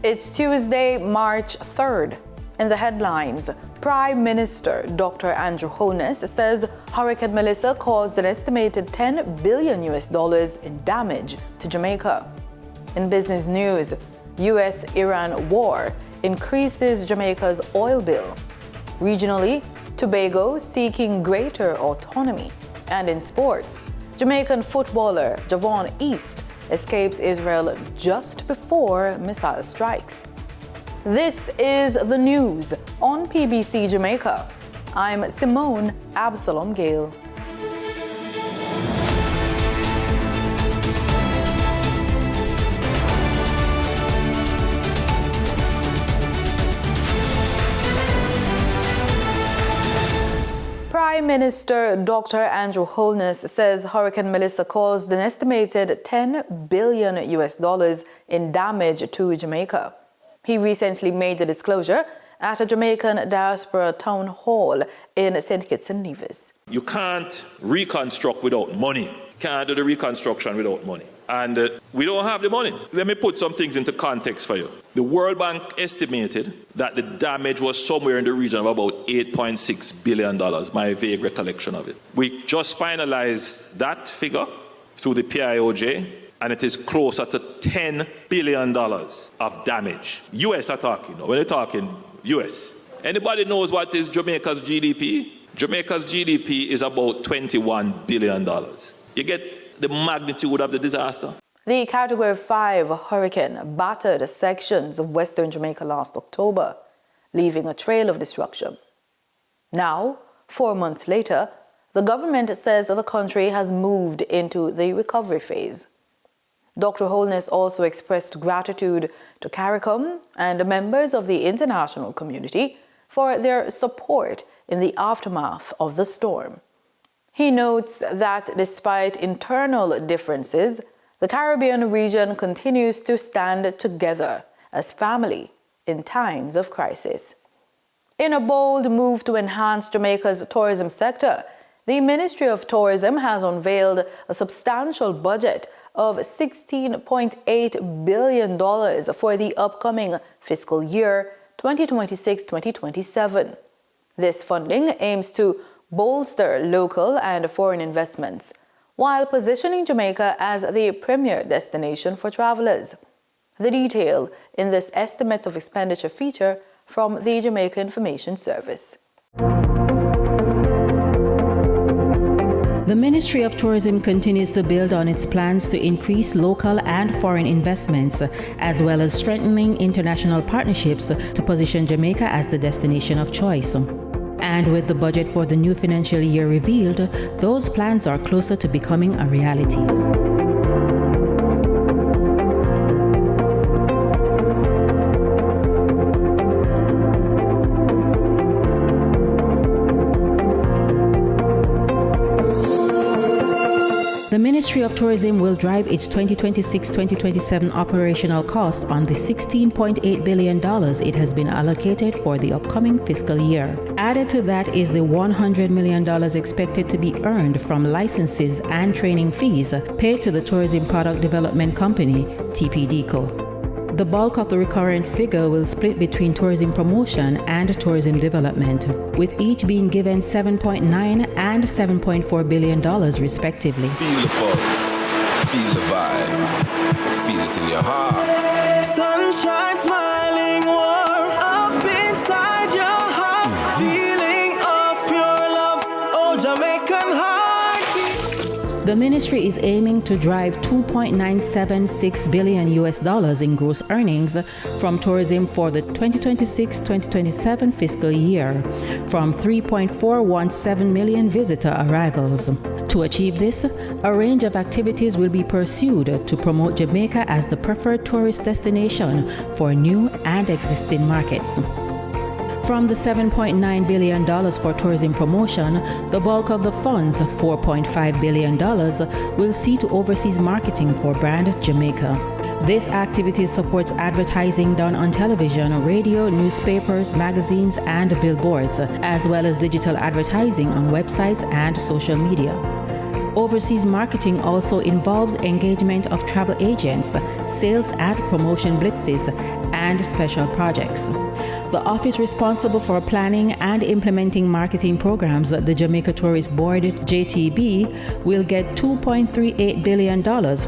It's Tuesday, March 3rd. In the headlines, Prime Minister Dr. Andrew Holness says Hurricane Melissa caused an estimated $10 billion in damage to Jamaica. In business news, US-Iran war increases Jamaica's oil bill. Regionally, Tobago seeking greater autonomy. And in sports, Jamaican footballer Javon East escapes Israel just before missile strikes. This is the news on PBC Jamaica. I'm Simone Absalom Gale. Prime Minister Dr. Andrew Holness says Hurricane Melissa caused an estimated $10 billion in damage to Jamaica. He recently made the disclosure at a Jamaican diaspora town hall in St. Kitts and Nevis. You can't reconstruct without money. Can't do the reconstruction without money. And we don't have the money. Let me put some things into context for you. The World Bank estimated that the damage was somewhere in the region of about $8.6 billion, my vague recollection of it. We just finalized that figure through the PIOJ, and it is closer to $10 billion of damage. US are talking, when they're talking US. Anybody knows what is Jamaica's GDP? Jamaica's GDP is about $21 billion. You get the magnitude of the disaster. The Category 5 hurricane battered sections of western Jamaica last October, leaving a trail of destruction. Now, 4 months later, the government says the country has moved into the recovery phase. Dr. Holness also expressed gratitude to Caricom and members of the international community for their support in the aftermath of the storm. He notes that despite internal differences, the Caribbean region continues to stand together as family in times of crisis. In a bold move to enhance Jamaica's tourism sector, the Ministry of Tourism has unveiled a substantial budget of $16.8 billion for the upcoming fiscal year 2026-2027. This funding aims to bolster local and foreign investments, while positioning Jamaica as the premier destination for travelers. The detail in this Estimates of Expenditure feature from the Jamaica Information Service. The Ministry of Tourism continues to build on its plans to increase local and foreign investments, as well as strengthening international partnerships to position Jamaica as the destination of choice. And with the budget for the new financial year revealed, those plans are closer to becoming a reality. The Ministry of Tourism will drive its 2026-2027 operational costs on the $16.8 billion it has been allocated for the upcoming fiscal year. Added to that is the $100 million expected to be earned from licenses and training fees paid to the Tourism Product Development Company, TPDCO. The bulk of the recurrent figure will split between tourism promotion and tourism development, with each being given $7.9 and $7.4 billion respectively. Feel the pulse, feel the vibe, feel it in your heart. Sunshine smiling warm up inside your heart, feeling of pure love, oh Jamaican heart. The ministry is aiming to drive $2.976 billion in gross earnings from tourism for the 2026-2027 fiscal year, from 3.417 million visitor arrivals. To achieve this, a range of activities will be pursued to promote Jamaica as the preferred tourist destination for new and existing markets. From the $7.9 billion for tourism promotion, the bulk of the funds, $4.5 billion, will see to overseas marketing for brand Jamaica. This activity supports advertising done on television, radio, newspapers, magazines, and billboards, as well as digital advertising on websites and social media. Overseas marketing also involves engagement of travel agents, sales and promotion blitzes, and special projects. The office responsible for planning and implementing marketing programs, the Jamaica Tourist Board, JTB, will get $2.38 billion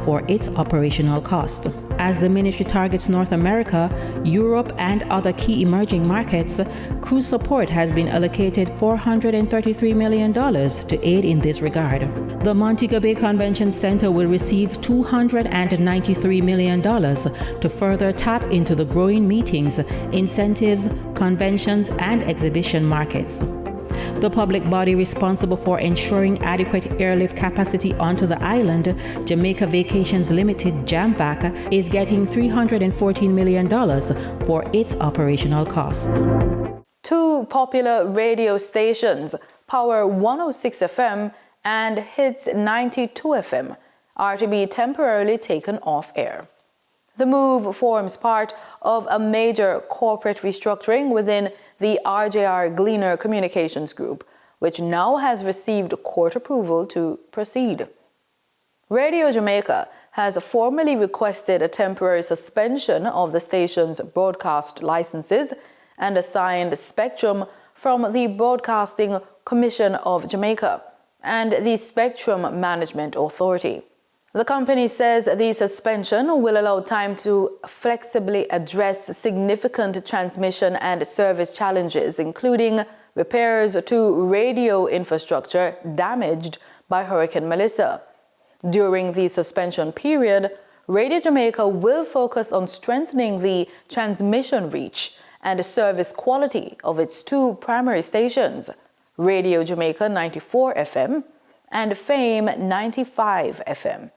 for its operational cost. As the ministry targets North America, Europe, and other key emerging markets, cruise support has been allocated $433 million to aid in this regard. The Montego Bay Convention Center will receive $293 million to further tap into the growing meetings, incentives, conventions, and exhibition markets. The public body responsible for ensuring adequate airlift capacity onto the island, Jamaica Vacations Limited, JAMVAC, is getting $314 million for its operational cost. Two popular radio stations, Power 106 FM and Hits 92 FM, are to be temporarily taken off air. The move forms part of a major corporate restructuring within the RJR Gleaner Communications Group, which now has received court approval to proceed. Radio Jamaica has formally requested a temporary suspension of the station's broadcast licenses and assigned spectrum from the Broadcasting Commission of Jamaica and the Spectrum Management Authority. The company says the suspension will allow time to flexibly address significant transmission and service challenges, including repairs to radio infrastructure damaged by Hurricane Melissa. During the suspension period, Radio Jamaica will focus on strengthening the transmission reach and service quality of its two primary stations, Radio Jamaica 94 FM and Fame 95 FM.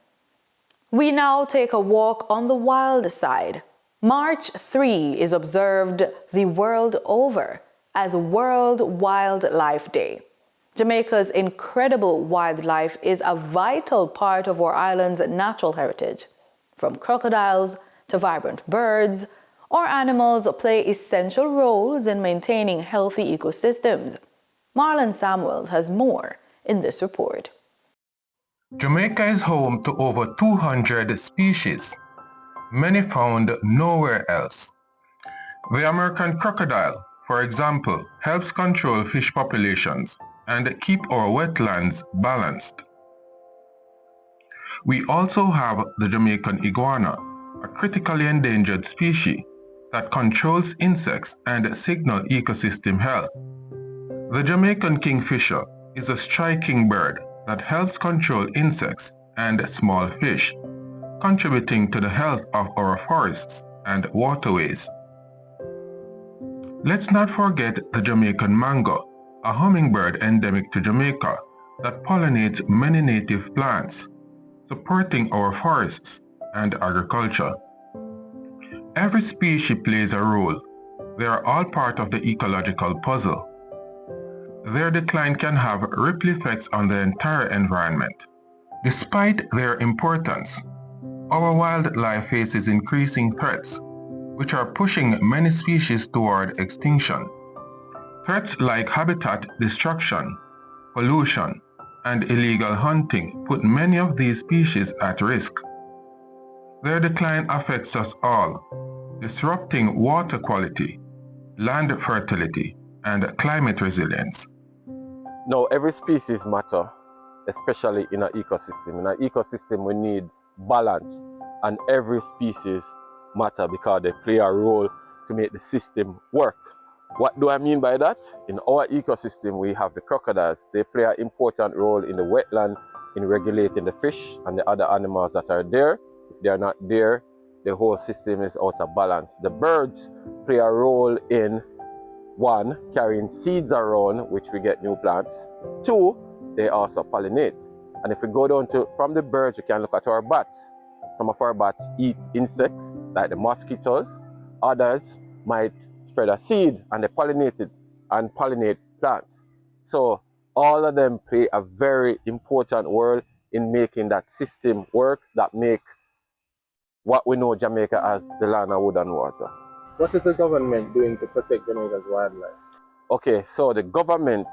We now take a walk on the wild side. March 3 is observed the world over as World Wildlife Day. Jamaica's incredible wildlife is a vital part of our island's natural heritage. From crocodiles to vibrant birds, our animals play essential roles in maintaining healthy ecosystems. Marlon Samuels has more in this report. Jamaica is home to over 200 species, many found nowhere else. The American crocodile, for example, helps control fish populations and keep our wetlands balanced. We also have the Jamaican iguana, a critically endangered species that controls insects and signals ecosystem health. The Jamaican kingfisher is a striking bird that helps control insects and small fish, contributing to the health of our forests and waterways. Let's not forget the Jamaican mango, a hummingbird endemic to Jamaica that pollinates many native plants, supporting our forests and agriculture. Every species plays a role. They are all part of the ecological puzzle. Their decline can have ripple effects on the entire environment. Despite their importance, our wildlife faces increasing threats, which are pushing many species toward extinction. Threats like habitat destruction, pollution, and illegal hunting put many of these species at risk. Their decline affects us all, disrupting water quality, land fertility, and climate resilience. Now, every species matter, especially in an ecosystem. In an ecosystem, we need balance, and every species matter because they play a role to make the system work. What do I mean by that? In our ecosystem, we have the crocodiles. They play an important role in the wetland in regulating the fish and the other animals that are there. If they are not there, the whole system is out of balance. The birds play a role in, one, carrying seeds around, which we get new plants. Two, they also pollinate. And if we go down to, from the birds, we can look at our bats. Some of our bats eat insects, like the mosquitoes. Others might spread a seed and they pollinate it and pollinate plants. So all of them play a very important role in making that system work, that make what we know Jamaica as the land of wood and water. What is the government doing to protect Jamaica's wildlife? Okay, so the government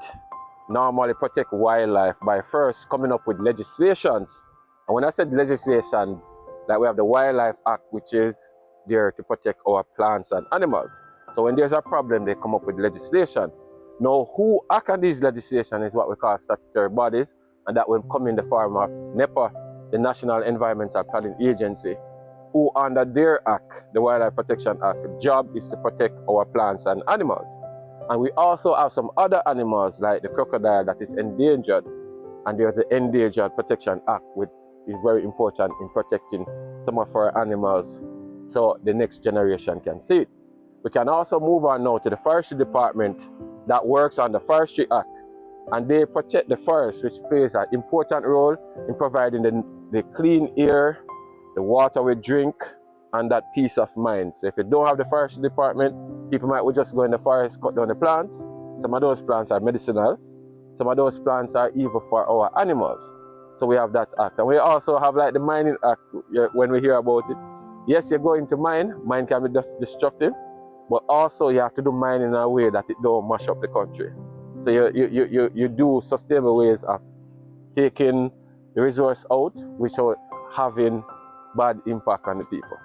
normally protect wildlife by first coming up with legislations. And when I said legislation, like we have the Wildlife Act, which is there to protect our plants and animals. So when there's a problem, they come up with legislation. Now, who act on these legislation is what we call statutory bodies, and that will come in the form of NEPA, the National Environmental Planning Agency, who under their act, the Wildlife Protection Act, the job is to protect our plants and animals. And we also have some other animals like the crocodile that is endangered, and there's the Endangered Protection Act, which is very important in protecting some of our animals so the next generation can see it. We can also move on now to the Forestry Department that works on the Forestry Act, and they protect the forest, which plays an important role in providing the clean air, the water we drink, and that peace of mind. So if you don't have the Forestry Department, people might just go in the forest, cut down the plants. Some of those plants are medicinal. Some of those plants are evil for our animals. So we have that act. And we also have like the Mining Act, when we hear about it. Yes, you're going to mine. Mine can be destructive, but also you have to do mining in a way that it don't mash up the country. So you do sustainable ways of taking the resource out without having bad impact on the people.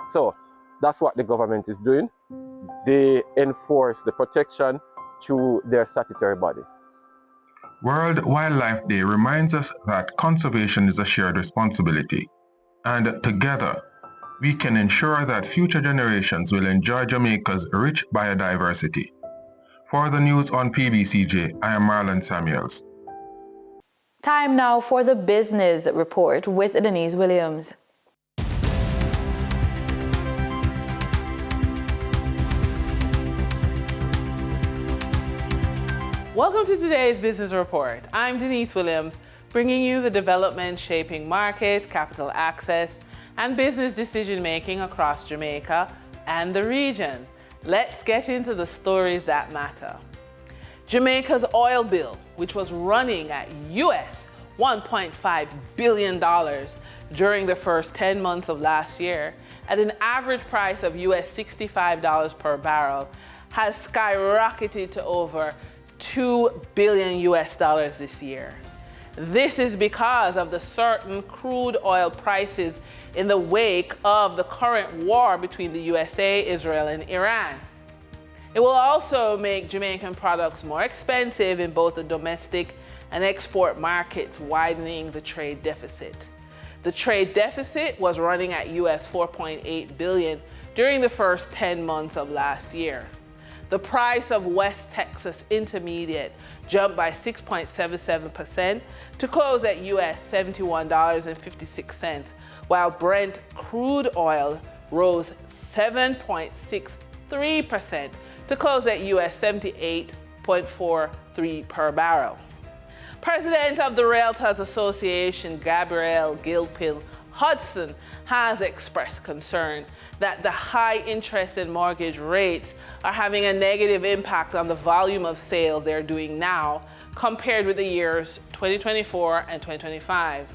So that's what the government is doing. They enforce the protection through their statutory body. World Wildlife Day reminds us that conservation is a shared responsibility, and together we can ensure that future generations will enjoy Jamaica's rich biodiversity. For the news on PBCJ, I am Marlon Samuels. Time now for the business report with Denise Williams. Welcome to today's business report. I'm Denise Williams, bringing you the developments shaping markets, capital access, and business decision-making across Jamaica and the region. Let's get into the stories that matter. Jamaica's oil bill, which was running at US $1.5 billion during the first 10 months of last year, at an average price of US $65 per barrel, has skyrocketed to over $2 billion this year. This is because of the certain crude oil prices in the wake of the current war between the USA, Israel, and Iran. It will also make Jamaican products more expensive in both the domestic and export markets, widening the trade deficit. The trade deficit was running at US $4.8 billion during the first 10 months of last year. The price of West Texas Intermediate jumped by 6.77% to close at US $71.56, while Brent crude oil rose 7.63% to close at US $78.43 per barrel. President of the Realtors Association, Gabrielle Gilpin Hudson, has expressed concern that the high interest and mortgage rates are having a negative impact on the volume of sales they're doing now compared with the years 2024 and 2025.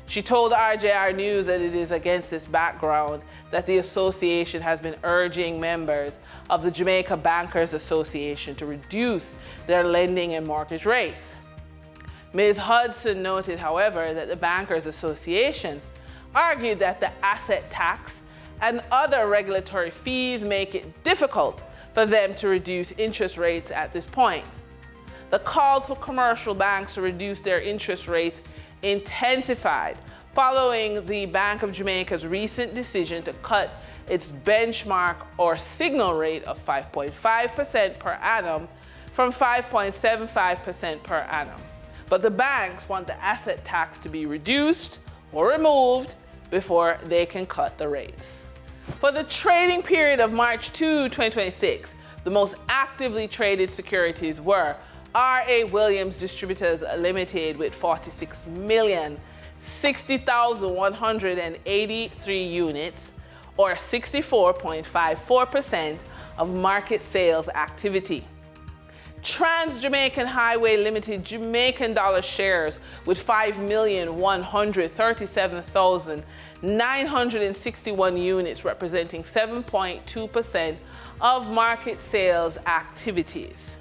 She told RJR News that it is against this background that the association has been urging members of the Jamaica Bankers Association to reduce their lending and mortgage rates. Ms. Hudson noted, however, that the Bankers Association argued that the asset tax and other regulatory fees make it difficult for them to reduce interest rates at this point. The calls for commercial banks to reduce their interest rates intensified following the Bank of Jamaica's recent decision to cut its benchmark or signal rate of 5.5% per annum from 5.75% per annum. But the banks want the asset tax to be reduced or removed before they can cut the rates. For the trading period of March 2, 2026, the most actively traded securities were R.A. Williams Distributors Limited with 46,060,183 units, or 64.54% of market sales activity. Trans-Jamaican Highway Limited Jamaican dollar shares with 5,137,961 units, representing 7.2% of market sales activities.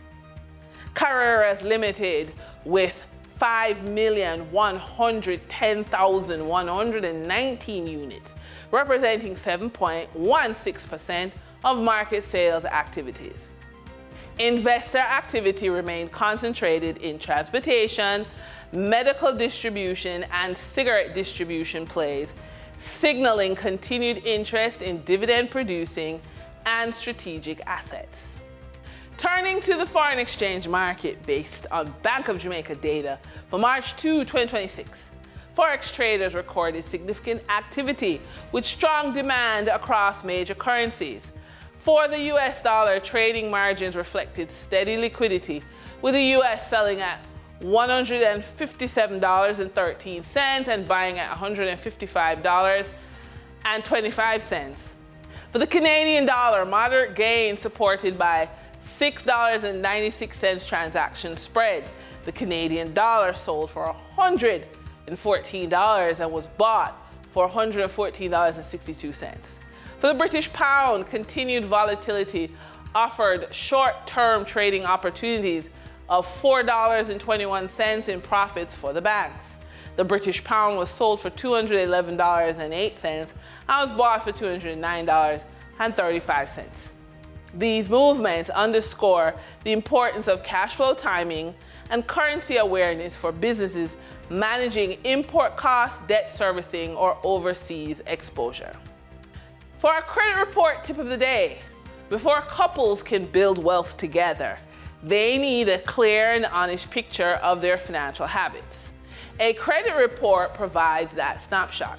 Carreras Limited with 5,110,119 units, representing 7.16% of market sales activities. Investor activity remained concentrated in transportation, medical distribution, and cigarette distribution plays, signaling continued interest in dividend-producing and strategic assets. Turning to the foreign exchange market based on Bank of Jamaica data for March 2, 2026, Forex traders recorded significant activity with strong demand across major currencies. For the US dollar, trading margins reflected steady liquidity, with the US selling at $157.13 and buying at $155.25. For the Canadian dollar, moderate gains supported by $6.96 transaction spread. The Canadian dollar sold for $114 and was bought for $114.62. For the British pound, continued volatility offered short-term trading opportunities of $4.21 in profits for the banks. The British pound was sold for $211.08 and was bought for $209.35. These movements underscore the importance of cash flow timing and currency awareness for businesses managing import costs, debt servicing, or overseas exposure. For our credit report tip of the day, before couples can build wealth together, they need a clear and honest picture of their financial habits. A credit report provides that snapshot.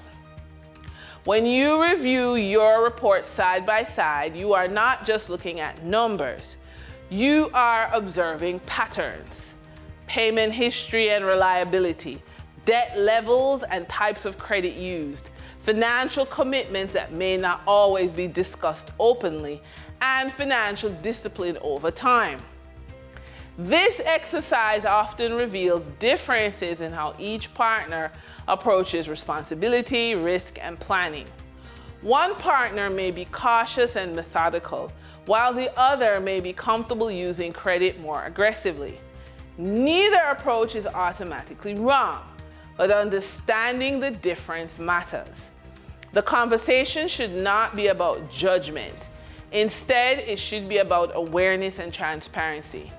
When you review your report side by side, you are not just looking at numbers. You are observing patterns, payment history and reliability, debt levels and types of credit used, financial commitments that may not always be discussed openly, and financial discipline over time. This exercise often reveals differences in how each partner approaches responsibility, risk, and planning. One partner may be cautious and methodical, while the other may be comfortable using credit more aggressively. Neither approach is automatically wrong, but understanding the difference matters. The conversation should not be about judgment. Instead, it should be about awareness and transparency.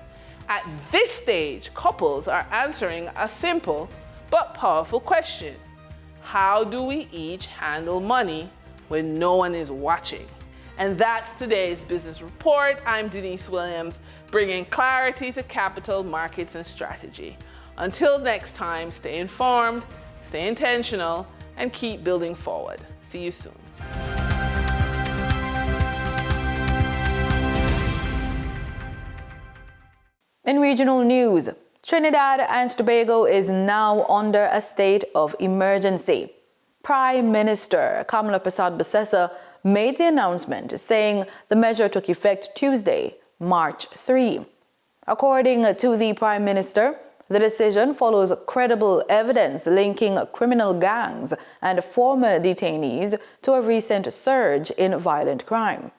At this stage, couples are answering a simple but powerful question. How do we each handle money when no one is watching? And that's today's business report. I'm Denise Williams, bringing clarity to capital markets and strategy. Until next time, stay informed, stay intentional, and keep building forward. See you soon. In regional news, Trinidad and Tobago is now under a state of emergency. Prime Minister Kamala Persad-Bissessar made the announcement, saying the measure took effect Tuesday, March 3. According to the Prime Minister, the decision follows credible evidence linking criminal gangs and former detainees to a recent surge in violent crime.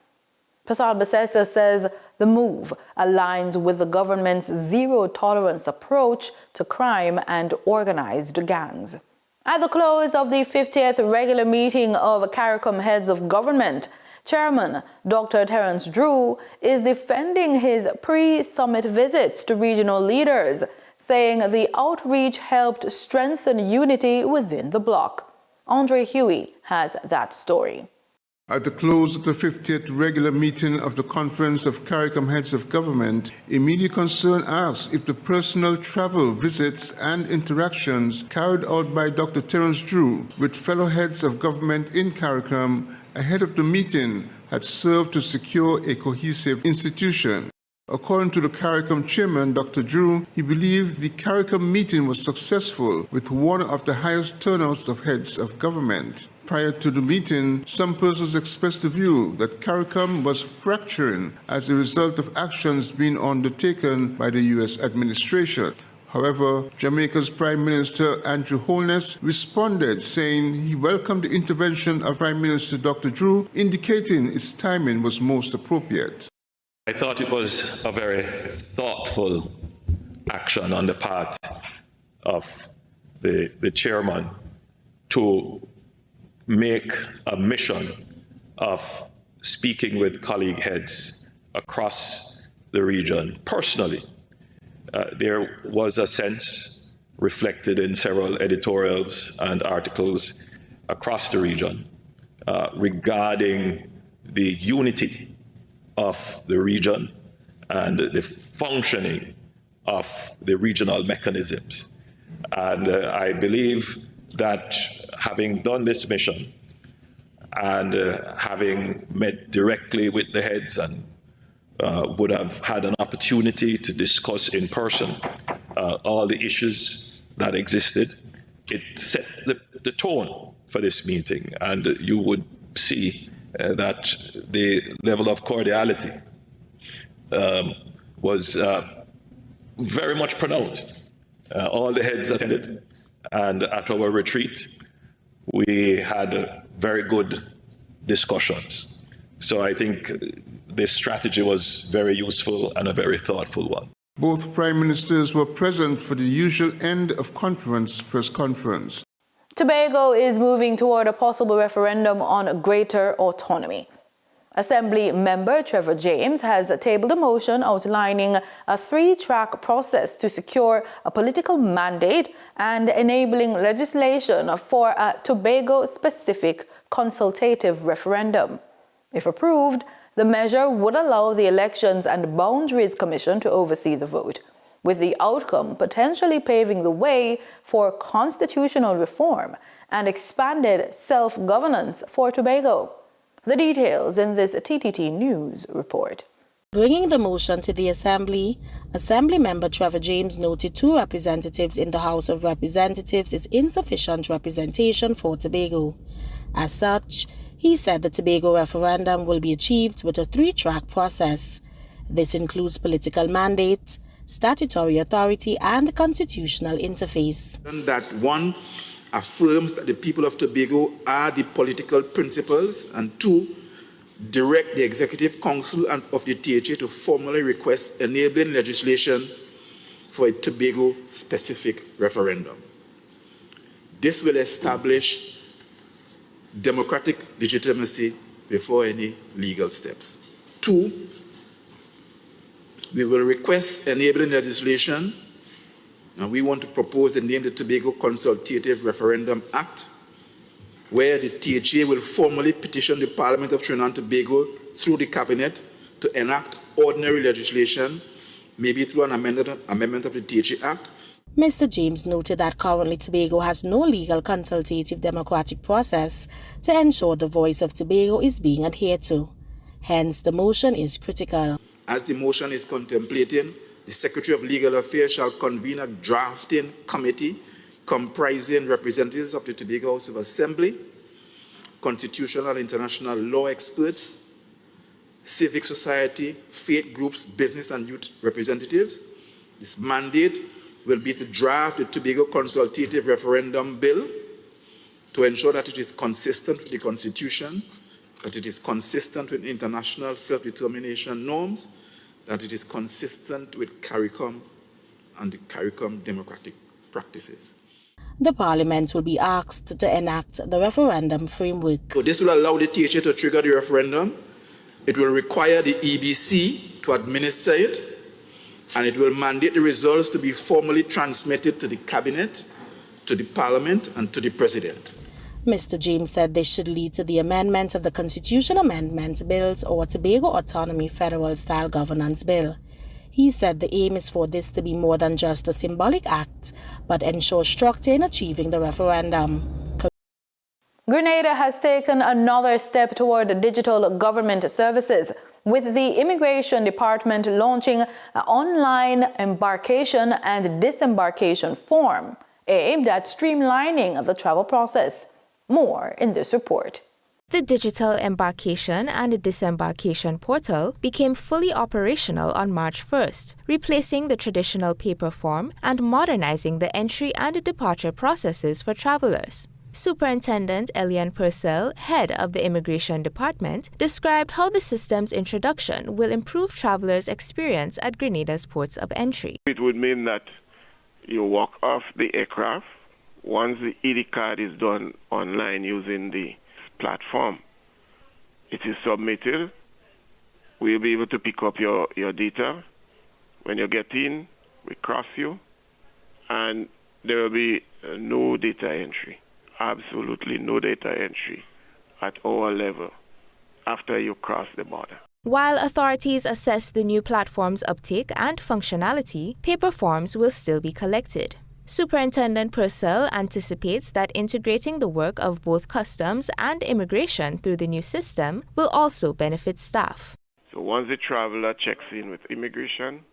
Persad-Bissessar says the move aligns with the government's zero-tolerance approach to crime and organized gangs. At the close of the 50th regular meeting of Caricom heads of government, Chairman Dr. Terence Drew is defending his pre-summit visits to regional leaders, saying the outreach helped strengthen unity within the bloc. Andre Huey has that story. At the close of the 50th regular meeting of the Conference of Caricom Heads of Government, immediate concern asked if the personal travel, visits, and interactions carried out by Dr. Terence Drew with fellow heads of government in Caricom ahead of the meeting had served to secure a cohesive institution. According to the Caricom chairman, Dr. Drew, he believed the Caricom meeting was successful with one of the highest turnouts of heads of government. Prior to the meeting, some persons expressed the view that Caricom was fracturing as a result of actions being undertaken by the U.S. administration. However, Jamaica's Prime Minister Andrew Holness responded, saying he welcomed the intervention of Prime Minister Dr. Drew, indicating its timing was most appropriate. I thought it was a very thoughtful action on the part of the chairman to make a mission of speaking with colleague heads across the region personally. There was a sense reflected in several editorials and articles across the region regarding the unity of the region and the functioning of the regional mechanisms. And I believe that having done this mission and having met directly with the heads and would have had an opportunity to discuss in person all the issues that existed, it set the tone for this meeting. And you would see that the level of cordiality was very much pronounced. All the heads attended, and at our retreat, we had very good discussions. So I think this strategy was very useful and a very thoughtful one. Both prime ministers were present for the usual end of conference press conference. Tobago is moving toward a possible referendum on greater autonomy. Assembly member Trevor James has tabled a motion outlining a 3-track process to secure a political mandate and enabling legislation for a Tobago-specific consultative referendum. If approved, the measure would allow the Elections and Boundaries Commission to oversee the vote, with the outcome potentially paving the way for constitutional reform and expanded self-governance for Tobago. The details in this TTT News report. Bringing the motion to the Assembly, Assembly member Trevor James noted 2 representatives in the House of Representatives is insufficient representation for Tobago. As such, he said the Tobago referendum will be achieved with a 3-track process. This includes political mandate, statutory authority, and constitutional interface. That one affirms that the people of Tobago are the political principals, and 2, direct the Executive Council and of the THA to formally request enabling legislation for a Tobago-specific referendum. This will establish democratic legitimacy before any legal steps. 2, we will request enabling legislation, and we want to propose the name the Tobago Consultative Referendum Act, where the THA will formally petition the Parliament of Trinidad and Tobago through the Cabinet to enact ordinary legislation, maybe through an amendment of the THA Act. Mr. James noted that currently Tobago has no legal consultative democratic process to ensure the voice of Tobago is being adhered to. Hence, the motion is critical. As the motion is contemplating, the Secretary of Legal Affairs shall convene a drafting committee comprising representatives of the Tobago House of Assembly, constitutional and international law experts, civic society, faith groups, business and youth representatives. This mandate will be to draft the Tobago Consultative Referendum Bill to ensure that it is consistent with the Constitution, that it is consistent with international self-determination norms, that it is consistent with Caricom and the Caricom democratic practices. The Parliament will be asked to enact the referendum framework. So this will allow the THA to trigger the referendum. It will require the EBC to administer it, and it will mandate the results to be formally transmitted to the Cabinet, to the Parliament, and to the President. Mr. James said this should lead to the amendment of the Constitution Amendment Bills or Tobago Autonomy Federal-Style Governance Bill. He said the aim is for this to be more than just a symbolic act, but ensure structure in achieving the referendum. Grenada has taken another step toward digital government services, with the Immigration Department launching an online embarkation and disembarkation form aimed at streamlining the travel process. More in this report. The digital embarkation and disembarkation portal became fully operational on March 1st, replacing the traditional paper form and modernizing the entry and departure processes for travelers. Superintendent Elian Purcell, head of the Immigration Department, described how the system's introduction will improve travelers' experience at Grenada's ports of entry. It would mean that you walk off the aircraft. Once the ED card is done online using the platform, it is submitted. We'll be able to pick up your data. When you get in, we cross you, and there will be no data entry, absolutely no data entry at our level after you cross the border. While authorities assess the new platform's uptake and functionality, paper forms will still be collected. Superintendent Purcell anticipates that integrating the work of both customs and immigration through the new system will also benefit staff. So once the traveler checks in with immigration,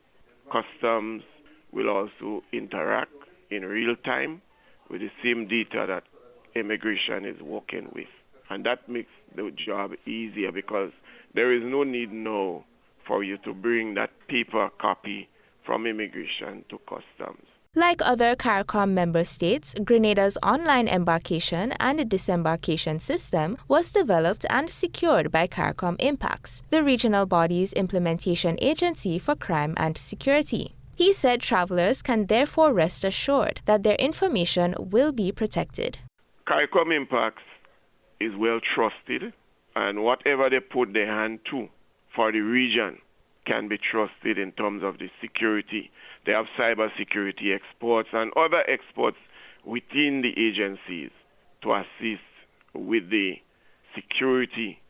customs will also interact in real time with the same data that immigration is working with. And that makes the job easier because there is no need now for you to bring that paper copy from immigration to customs. Like other Caricom member states, Grenada's online embarkation and disembarkation system was developed and secured by Caricom Impacts, the regional body's implementation agency for crime and security. He said travelers can therefore rest assured that their information will be protected. Caricom Impacts is well trusted, and whatever they put their hand to for the region can be trusted in terms of the security. They have cyber security experts and other experts within the agencies to assist with the security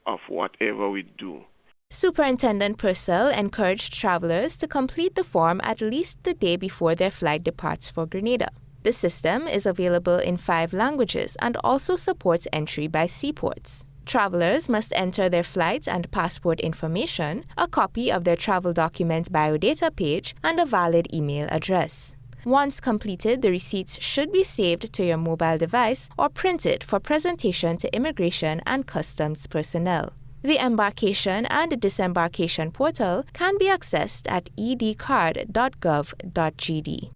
of whatever we do. Superintendent Purcell encouraged travelers to complete the form at least the day before their flight departs for Grenada. The system is available in 5 languages and also supports entry by seaports. Travelers must enter their flight and passport information, a copy of their travel document biodata page, and a valid email address. Once completed, the receipts should be saved to your mobile device or printed for presentation to immigration and customs personnel. The embarkation and disembarkation portal can be accessed at edcard.gov.gd.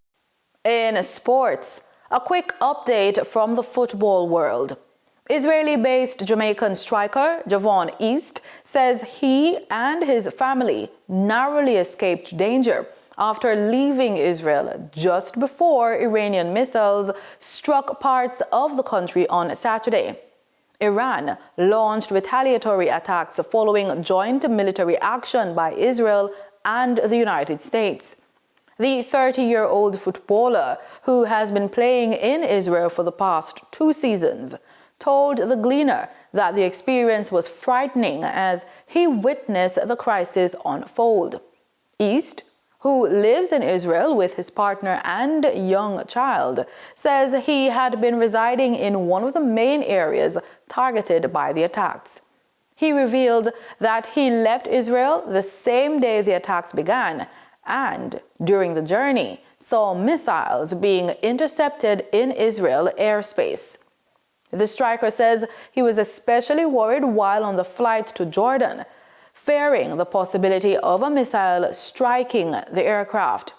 In sports, a quick update from the football world. Israeli-based Jamaican striker Javon East says he and his family narrowly escaped danger after leaving Israel just before Iranian missiles struck parts of the country on Saturday. Iran launched retaliatory attacks following joint military action by Israel and the United States. The 30-year-old footballer, who has been playing in Israel for the past 2 seasons, told the Gleaner that the experience was frightening as he witnessed the crisis unfold. East, who lives in Israel with his partner and young child, says he had been residing in one of the main areas targeted by the attacks. He revealed that he left Israel the same day the attacks began and, during the journey, saw missiles being intercepted in Israel airspace. The striker says he was especially worried while on the flight to Jordan, fearing the possibility of a missile striking the aircraft.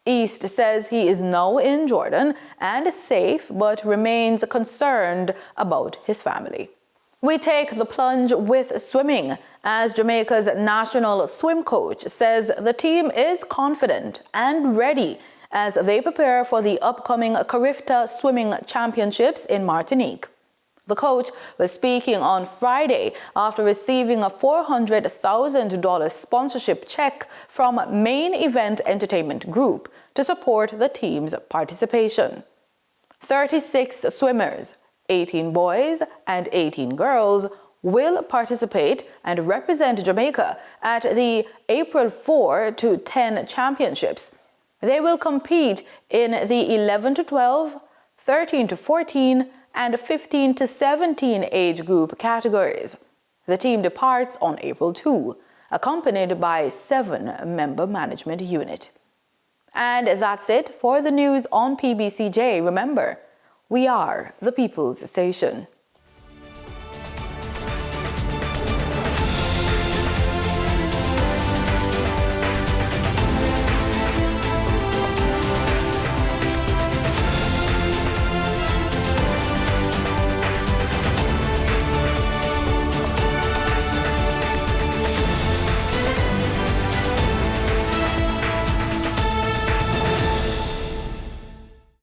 East says he is now in Jordan and safe, but remains concerned about his family. We take the plunge with swimming, as Jamaica's national swim coach says the team is confident and ready as they prepare for the upcoming Carifta Swimming Championships in Martinique. The coach was speaking on Friday after receiving a $400,000 sponsorship check from Main Event Entertainment Group to support the team's participation. 36 swimmers, 18 boys and 18 girls, will participate and represent Jamaica at the April 4 to 10 championships. They will compete in the 11 to 12, 13 to 14, and 15 to 17 age group categories. The team departs on April 2, accompanied by 7-member management unit. And that's it for the news on PBCJ. Remember, we are the People's Station.